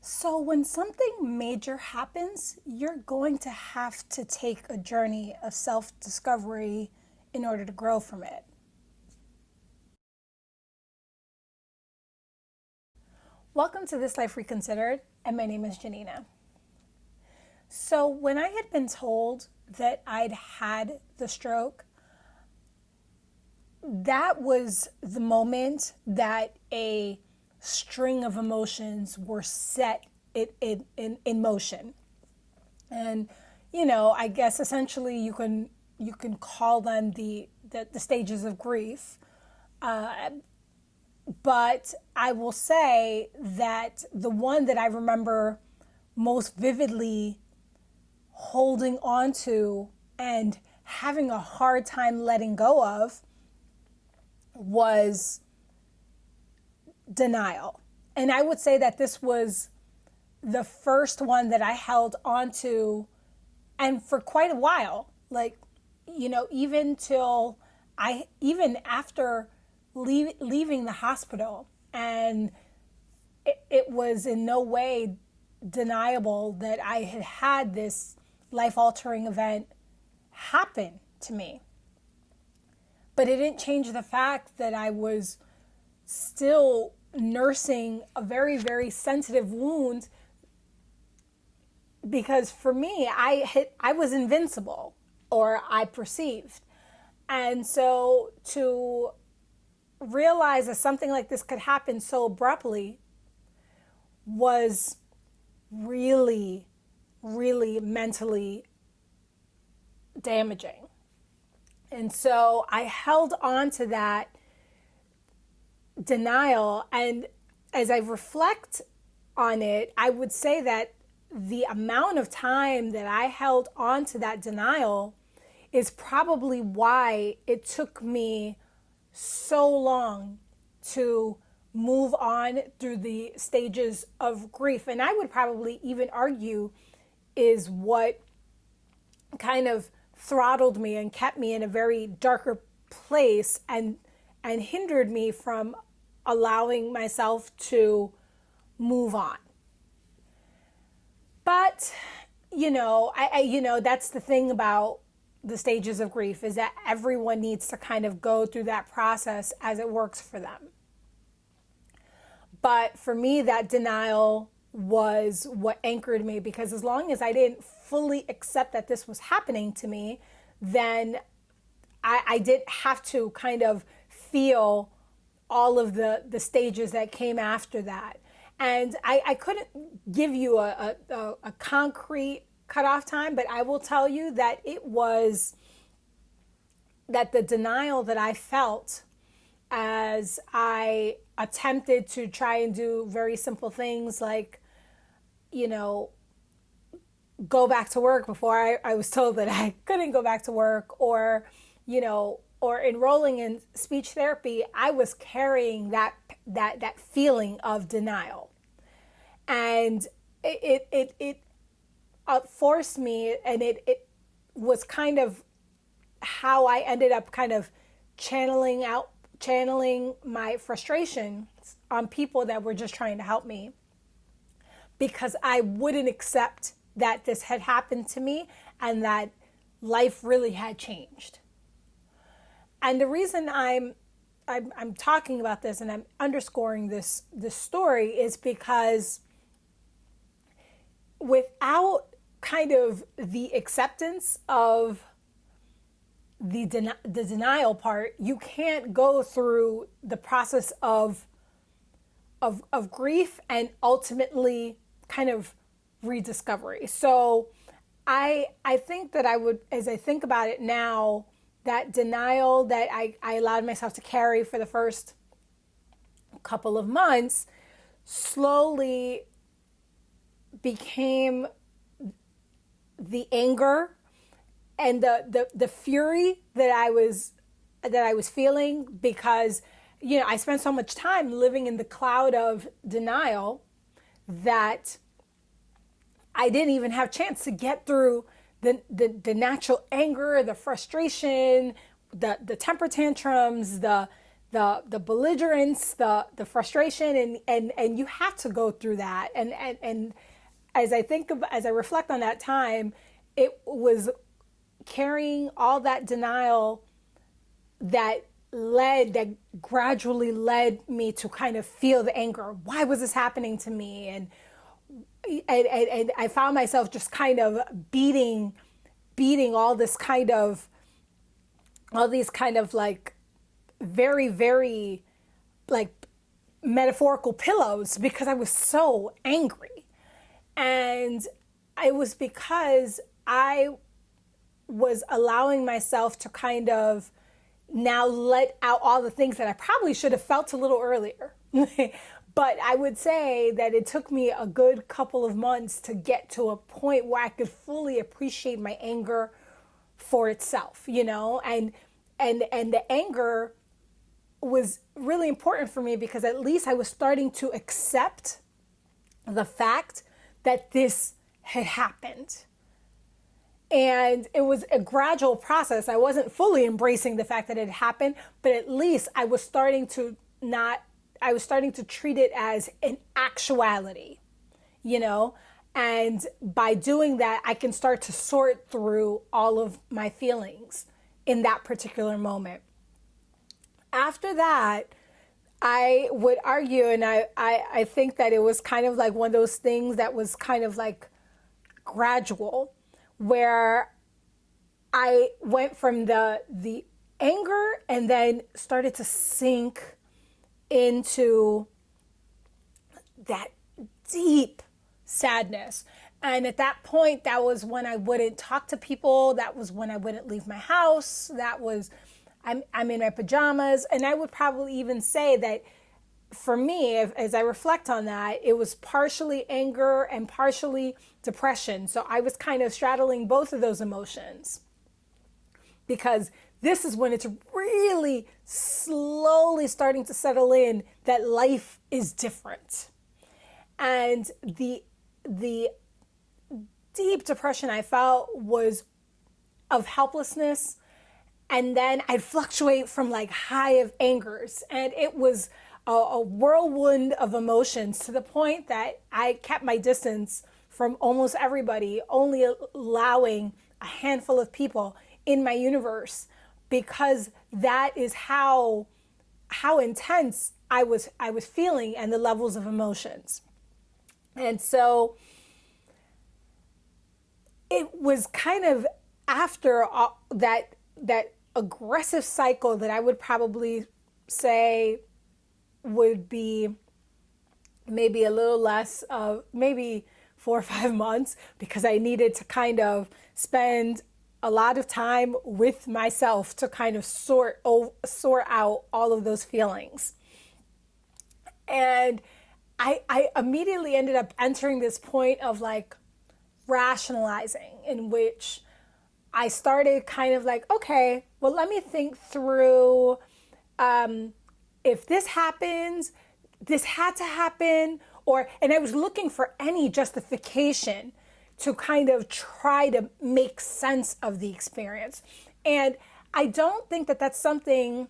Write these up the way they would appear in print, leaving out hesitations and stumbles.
So, when something major happens, you're going to have to take a journey of self discovery in order to grow from it. Welcome to This Life Reconsidered, and my name is Janina. So, when I had been told that I'd had the stroke, that was the moment that a string of emotions were set in motion. And I guess essentially you can call them the stages of grief. But I will say that the one that I remember most vividly holding on to and having a hard time letting go of was denial. And I would say that this was the first one that I held on to, and for quite a while. Even after leaving the hospital, and it was in no way deniable that I had had this life altering event happen to me. But it didn't change the fact that I was still nursing a very, very sensitive wound, because for me, I was invincible, or I perceived. And so to realize that something like this could happen so abruptly was really, really mentally damaging. And so I held on to that denial. And as I reflect on it, I would say that the amount of time that I held on to that denial is probably why it took me so long to move on through the stages of grief. And I would probably even argue is what kind of throttled me and kept me in a very darker place, and hindered me from allowing myself to move on. But that's the thing about the stages of grief, is that everyone needs to kind of go through that process as it works for them. But for me, that denial was what anchored me, because as long as I didn't fully accept that this was happening to me, then I didn't have to kind of feel all of the stages that came after that. And I couldn't give you a concrete cutoff time, but I will tell you that it was that the denial that I felt as I attempted to try and do very simple things like, go back to work before I was told that I couldn't go back to work, or enrolling in speech therapy, I was carrying that feeling of denial. And it forced me, and it was kind of how I ended up kind of channeling my frustration on people that were just trying to help me, because I wouldn't accept that this had happened to me and that life really had changed. And the reason I'm talking about this and I'm underscoring this story is because without kind of the acceptance of the denial part, you can't go through the process of grief and ultimately kind of rediscovery. So I think that I would, as I think about it now, that denial that I allowed myself to carry for the first couple of months slowly became the anger and the fury that I was feeling, because I spent so much time living in the cloud of denial that I didn't even have a chance to get through the natural anger, the frustration, the temper tantrums, the the belligerence, the frustration, and you have to go through that. And as I reflect on that time, it was carrying all that denial that gradually led me to kind of feel the anger. Why was this happening to me? And I found myself just kind of beating all these kind of like very, very like metaphorical pillows because I was so angry. And it was because I was allowing myself to kind of now let out all the things that I probably should have felt a little earlier. But I would say that it took me a good couple of months to get to a point where I could fully appreciate my anger for itself, and the anger was really important for me because at least I was starting to accept the fact that this had happened. And it was a gradual process. I wasn't fully embracing the fact that it happened, but at least I was starting to treat it as an actuality, and by doing that, I can start to sort through all of my feelings in that particular moment. After that, I would argue, and I think that it was kind of like one of those things that was kind of like gradual, where I went from the anger and then started to sink into that deep sadness. And at that point, that was when I wouldn't talk to people. That was when I wouldn't leave my house. That was, I'm in my pajamas. And I would probably even say that for me, as I reflect on that, it was partially anger and partially depression. So I was kind of straddling both of those emotions because this is when it's really slowly starting to settle in that life is different. And the deep depression I felt was of helplessness. And then I'd fluctuate from like high of angers. And it was a whirlwind of emotions to the point that I kept my distance from almost everybody, only allowing a handful of people in my universe, because that is how intense I was feeling and the levels of emotions. And so it was kind of after that aggressive cycle that I would probably say would be maybe a little less of maybe 4 or 5 months, because I needed to kind of spend a lot of time with myself to kind of sort out all of those feelings. And I immediately ended up entering this point of like rationalizing, in which I started kind of like, okay, well, let me think through, if this happens, this had to happen, and I was looking for any justification to kind of try to make sense of the experience. And I don't think that that's something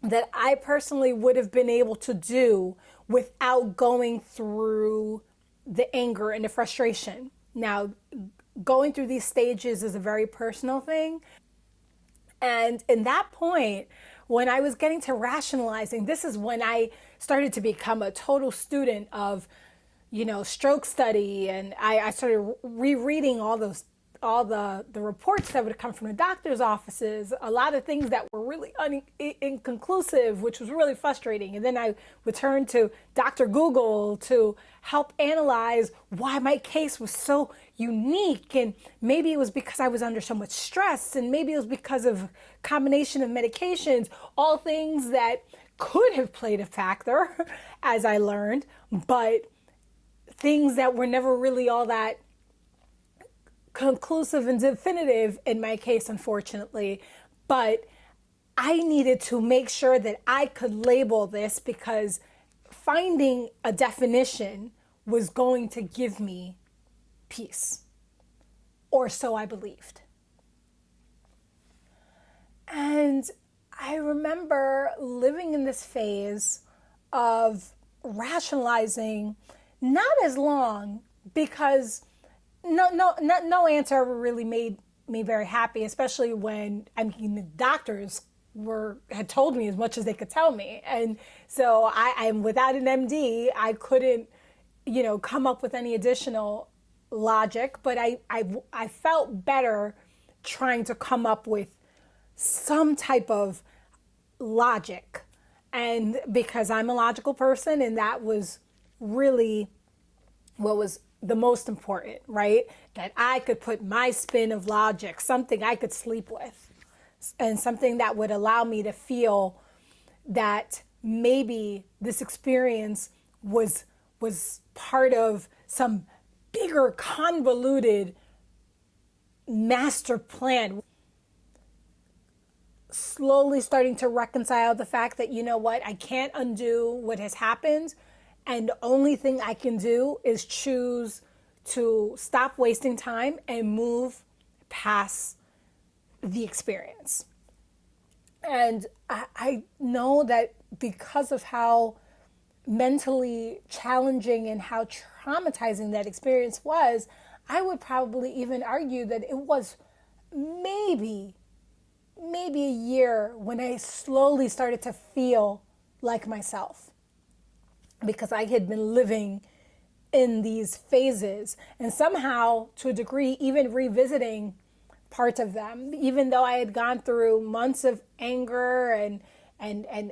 that I personally would have been able to do without going through the anger and the frustration. Now, going through these stages is a very personal thing. And in that point, when I was getting to rationalizing, this is when I started to become a total student of, stroke study. And I started rereading all the reports that would come from the doctor's offices, a lot of things that were really inconclusive, which was really frustrating. And then I would turn to Dr. Google to help analyze why my case was so unique. And maybe it was because I was under so much stress, and maybe it was because of a combination of medications, all things that could have played a factor, as I learned, but things that were never really all that conclusive and definitive in my case, unfortunately. But I needed to make sure that I could label this, because finding a definition was going to give me peace, or so I believed. And I remember living in this phase of rationalizing, not as long, because no answer ever really made me very happy, especially when, I mean, the doctors had told me as much as they could tell me. And so I'm without an MD, I couldn't, come up with any additional logic, but I felt better trying to come up with some type of logic. And because I'm a logical person, and that was really what was the most important, right? That I could put my spin of logic, something I could sleep with, and something that would allow me to feel that maybe this experience was part of some bigger, convoluted master plan. Slowly starting to reconcile the fact that, you know what, I can't undo what has happened. And the only thing I can do is choose to stop wasting time and move past the experience. And I know that because of how mentally challenging and how traumatizing that experience was, I would probably even argue that it was maybe a year when I slowly started to feel like myself, because I had been living in these phases, and somehow, to a degree, even revisiting parts of them, even though I had gone through months of anger and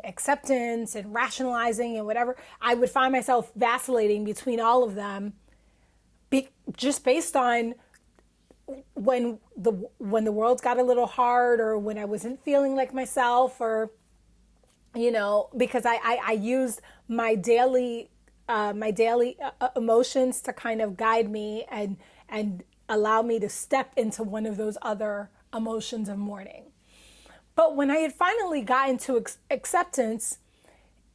acceptance and rationalizing and whatever, I would find myself vacillating between all of them, just based on when the world got a little hard, or when I wasn't feeling like myself, or because I used my daily emotions to kind of guide me and allow me to step into one of those other emotions of mourning. But when I had finally gotten to acceptance,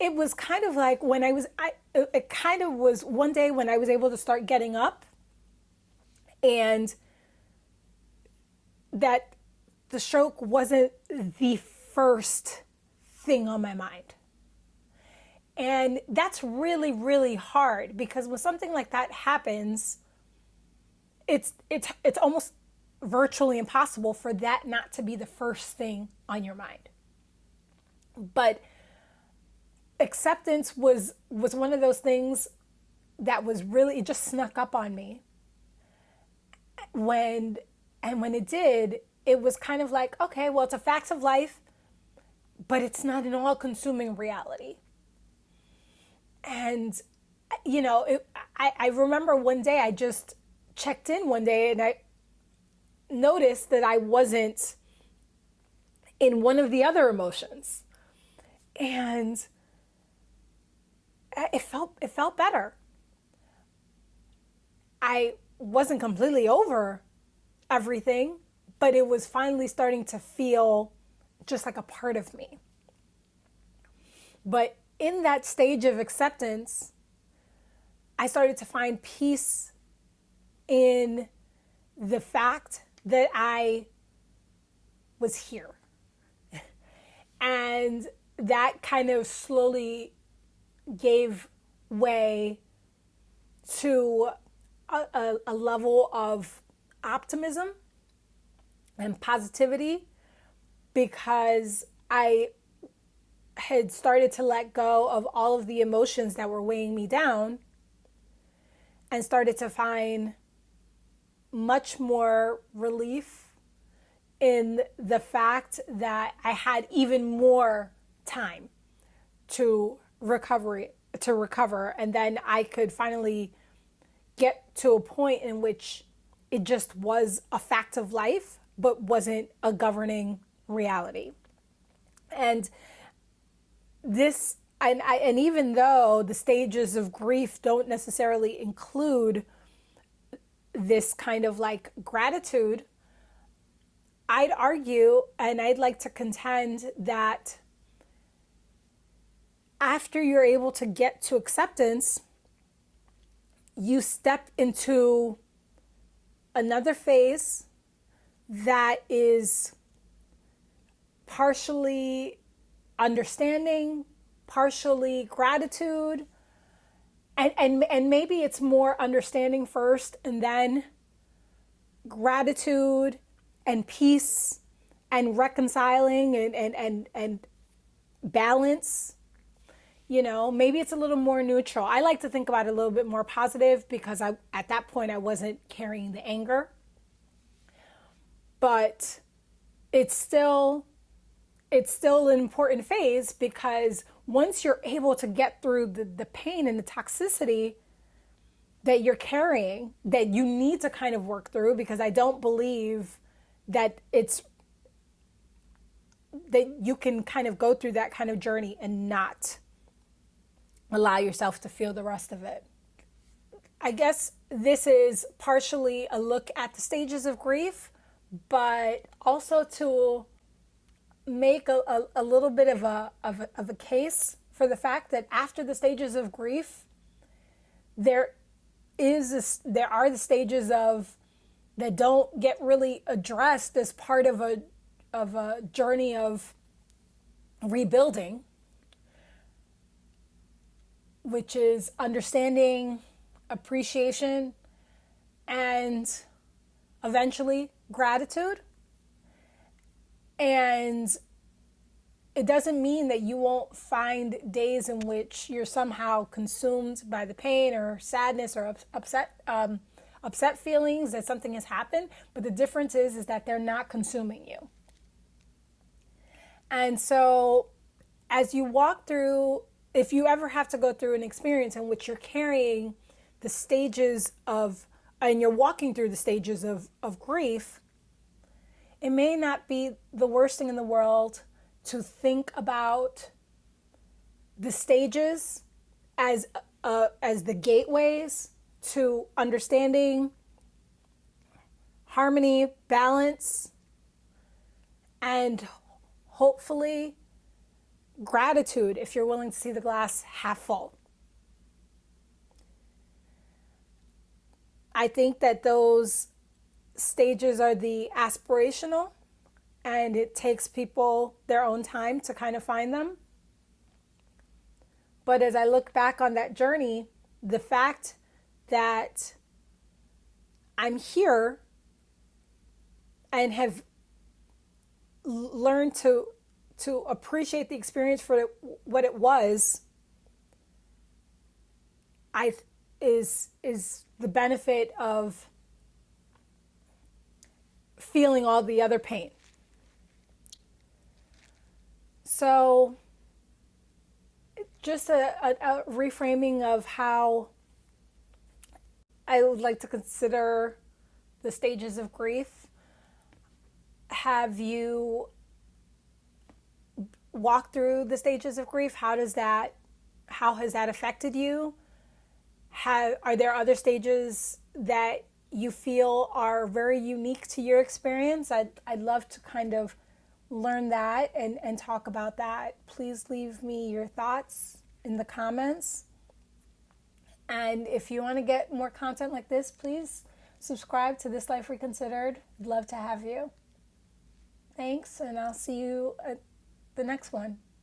it was kind of like when it kind of was one day when I was able to start getting up, and that the stroke wasn't the first thing on my mind. And that's really, really hard, because when something like that happens, it's almost virtually impossible for that not to be the first thing on your mind. But acceptance was one of those things that was really, it just snuck up on me. When it did, it was kind of like, okay, well, it's a fact of life, but it's not an all-consuming reality. And, I remember one day I just checked in one day, and I noticed that I wasn't in one of the other emotions. And it felt better. I wasn't completely over everything, but it was finally starting to feel just like a part of me. But in that stage of acceptance, I started to find peace in the fact that I was here. And that kind of slowly gave way to a level of optimism and positivity, because I had started to let go of all of the emotions that were weighing me down, and started to find much more relief in the fact that I had even more time to recover, and then I could finally get to a point in which it just was a fact of life, but wasn't a governing reality. And this, and even though the stages of grief don't necessarily include this kind of like gratitude, I'd argue, and I'd like to contend, that after you're able to get to acceptance, you step into another phase that is partially understanding, partially gratitude, and maybe it's more understanding first and then gratitude and peace and reconciling and balance. Maybe it's a little more neutral. I like to think about it a little bit more positive because at that point I wasn't carrying the anger. But it's still an important phase, because once you're able to get through the pain and the toxicity that you're carrying, that you need to kind of work through, because I don't believe that you can kind of go through that kind of journey and not allow yourself to feel the rest of it. I guess this is partially a look at the stages of grief, but also to make a little bit of a case for the fact that after the stages of grief, there are the stages that don't get really addressed as part of a journey of rebuilding, which is understanding, appreciation, and eventually gratitude. And it doesn't mean that you won't find days in which you're somehow consumed by the pain or sadness or upset feelings that something has happened, but the difference is that they're not consuming you. And so as you walk through, if you ever have to go through an experience in which you're carrying the stages and you're walking through the stages of grief, it may not be the worst thing in the world to think about the stages as the gateways to understanding, harmony, balance, and hopefully gratitude if you're willing to see the glass half full. I think that those stages are the aspirational, and it takes people their own time to kind of find them. But as I look back on that journey, the fact that I'm here and have learned to appreciate the experience for what it was, is the benefit of feeling all the other pain. So just a reframing of how I would like to consider the stages of grief. Have you walked through the stages of grief? How has that affected you? Are there other stages that you feel are very unique to your experience? I'd love to kind of learn that and talk about that. Please leave me your thoughts in the comments. And if you want to get more content like this, please subscribe to This Life Reconsidered. I'd love to have you. Thanks, and I'll see you at the next one.